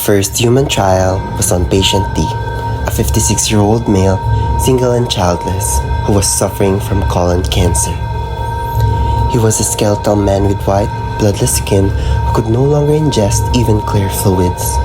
first human trial was on patient D, a 56-year-old male, single and childless, who was suffering from colon cancer. He was a skeletal man with white, bloodless skin who could no longer ingest even clear fluids.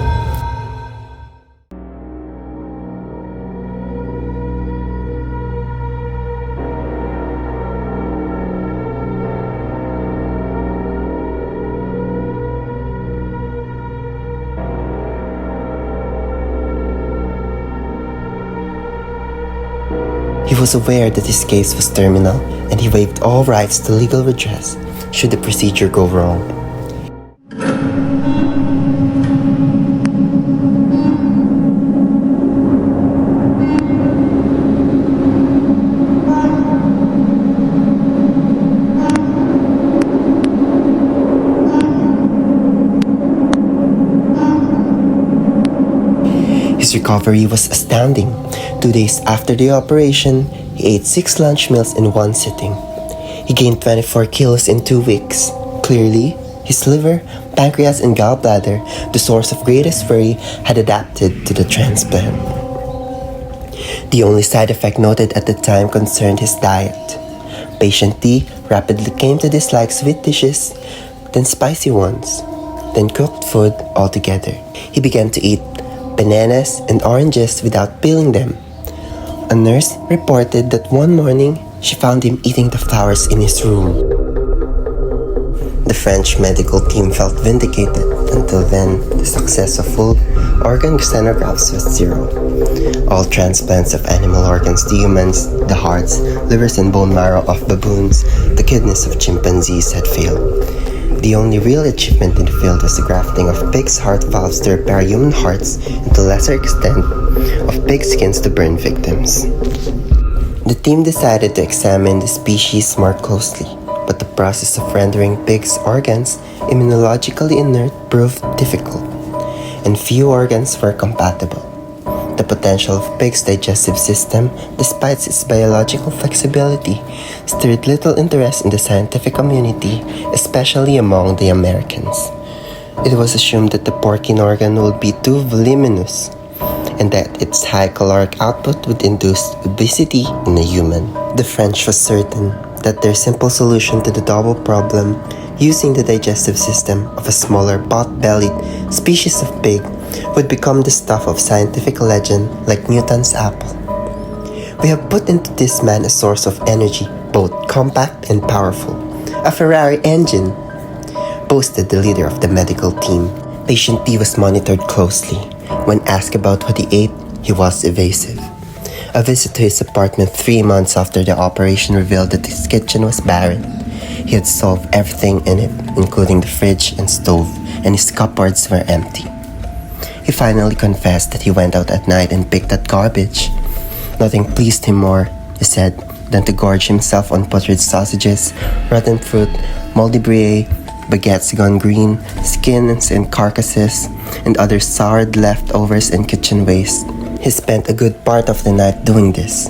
He was aware that his case was terminal, and he waived all rights to legal redress should the procedure go wrong. His recovery was astounding. 2 days after the operation, he ate 6 lunch meals in one sitting. He gained 24 kilos in 2 weeks. Clearly, his liver, pancreas, and gallbladder, the source of greatest worry, had adapted to the transplant. The only side effect noted at the time concerned his diet. Patient D rapidly came to dislike sweet dishes, then spicy ones, then cooked food altogether. He began to eat bananas and oranges without peeling them. A nurse reported that one morning she found him eating the flowers in his room. The French medical team felt vindicated. Until then, the success of full organ xenografts was zero. All transplants of animal organs to humans, the hearts, livers, and bone marrow of baboons, the kidneys of chimpanzees had failed. The only real achievement in the field was the grafting of pigs' heart valves to repair human hearts, and to a lesser extent, of pig skins to burn victims. The team decided to examine the species more closely, but the process of rendering pigs' organs immunologically inert proved difficult, and few organs were compatible. The potential of pigs' digestive system, despite its biological flexibility, stirred little interest in the scientific community, especially among the Americans. It was assumed that the porcine organ would be too voluminous, and that its high caloric output would induce obesity in a human. The French was certain that their simple solution to the double problem, using the digestive system of a smaller pot-bellied species of pig, would become the stuff of scientific legend like Newton's apple. "We have put into this man a source of energy, both compact and powerful. A Ferrari engine," boasted the leader of the medical team. Patient D was monitored closely. When asked about what he ate, he was evasive. A visit to his apartment 3 months after the operation revealed that his kitchen was barren. He had solved everything in it, including the fridge and stove, and his cupboards were empty. He finally confessed that he went out at night and picked at garbage. Nothing pleased him more, he said, than to gorge himself on putrid sausages, rotten fruit, moldy brie, baguettes gone green, skins and carcasses, and other soured leftovers and kitchen waste. He spent a good part of the night doing this.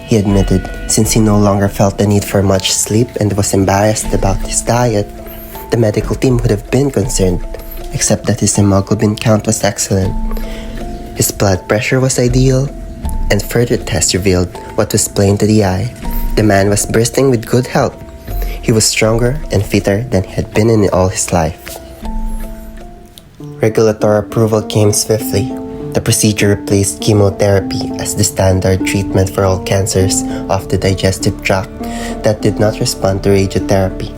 He admitted, since he no longer felt the need for much sleep and was embarrassed about his diet, the medical team would have been concerned, except that his hemoglobin count was excellent. His blood pressure was ideal, and further tests revealed what was plain to the eye. The man was bursting with good health. He was stronger and fitter than he had been in all his life. Regulatory approval came swiftly. The procedure replaced chemotherapy as the standard treatment for all cancers of the digestive tract that did not respond to radiotherapy.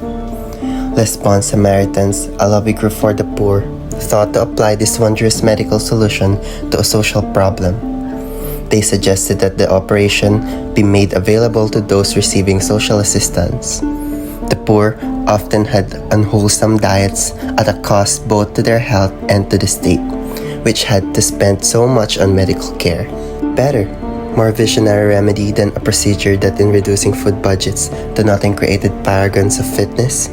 Les Bons Samaritans, a lobby group for the poor, thought to apply this wondrous medical solution to a social problem. They suggested that the operation be made available to those receiving social assistance. The poor often had unwholesome diets at a cost both to their health and to the state, which had to spend so much on medical care. Better, more visionary remedy than a procedure that in reducing food budgets to nothing created paragons of fitness.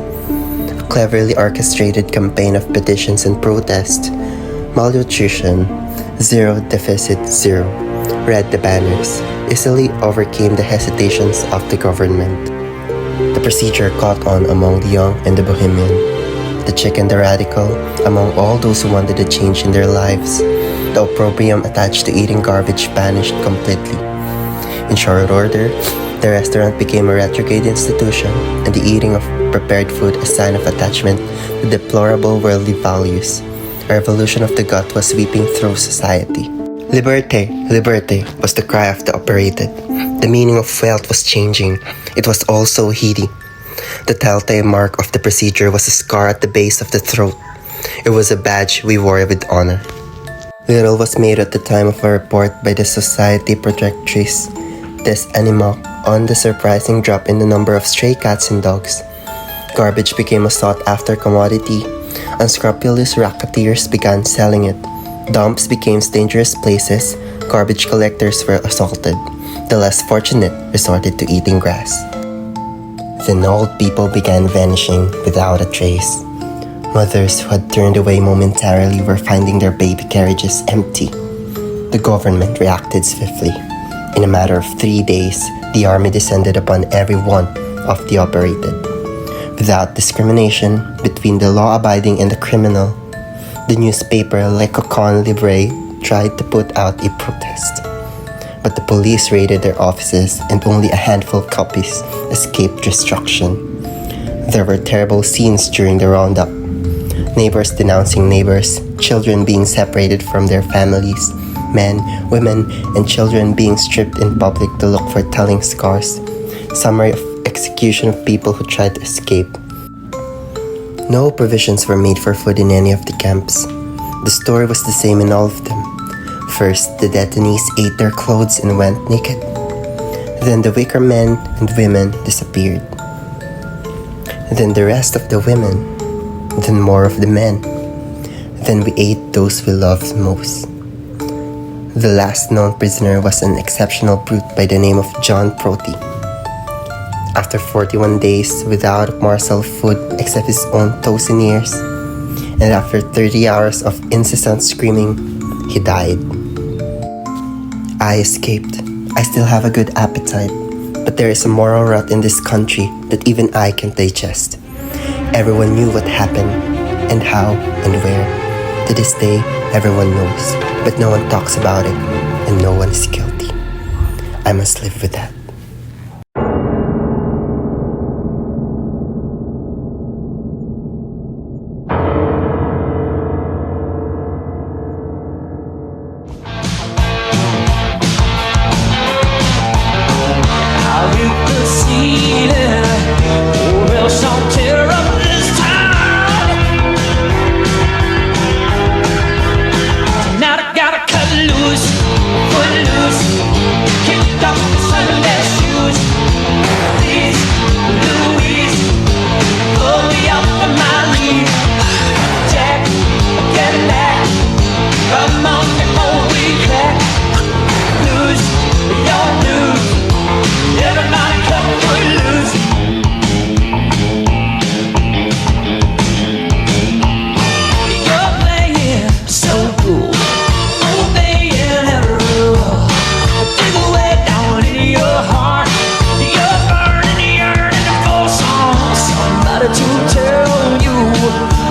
A cleverly orchestrated campaign of petitions and protest. Malnutrition, zero deficit, zero, read the banners, easily overcame the hesitations of the government. The procedure caught on among the young and the bohemian. the chick and the radical, among all those who wanted a change in their lives, the opprobrium attached to eating garbage vanished completely. In short order, the restaurant became a retrograde institution, and the eating of prepared food a sign of attachment to deplorable worldly values. A revolution of the gut was sweeping through society. Liberté, liberté was the cry of the operated. The meaning of wealth was changing. It was all so heady. The telltale mark of the procedure was a scar at the base of the throat. It was a badge we wore with honor. Little was made at the time of a report by the Society Protectrice des Animaux on the surprising drop in the number of stray cats and dogs. Garbage became a sought-after commodity. Unscrupulous racketeers began selling it. Dumps became dangerous places. Garbage collectors were assaulted. The less fortunate resorted to eating grass. Then old people began vanishing without a trace. Mothers who had turned away momentarily were finding their baby carriages empty. The government reacted swiftly. In a matter of 3 days, the army descended upon every one of the operated. Without discrimination between the law-abiding and the criminal, the newspaper Le Cocon Libre tried to put out a protest. But the police raided their offices and only a handful of copies escaped destruction. There were terrible scenes during the roundup. Neighbors denouncing neighbors, children being separated from their families, men, women, and children being stripped in public to look for telling scars. Summary of execution of people who tried to escape. No provisions were made for food in any of the camps. The story was the same in all of them. First, the detainees ate their clothes and went naked. Then the weaker men and women disappeared. Then the rest of the women. Then more of the men. Then we ate those we loved most. The last known prisoner was an exceptional brute by the name of John Proti. After 41 days without a morsel of food except his own toes and ears, and after 30 hours of incessant screaming, he died. I escaped. I still have a good appetite, but there is a moral rot in this country that even I can't digest. Everyone knew what happened, and how, and where. To this day, everyone knows, but no one talks about it, and no one is guilty. I must live with that. To tell you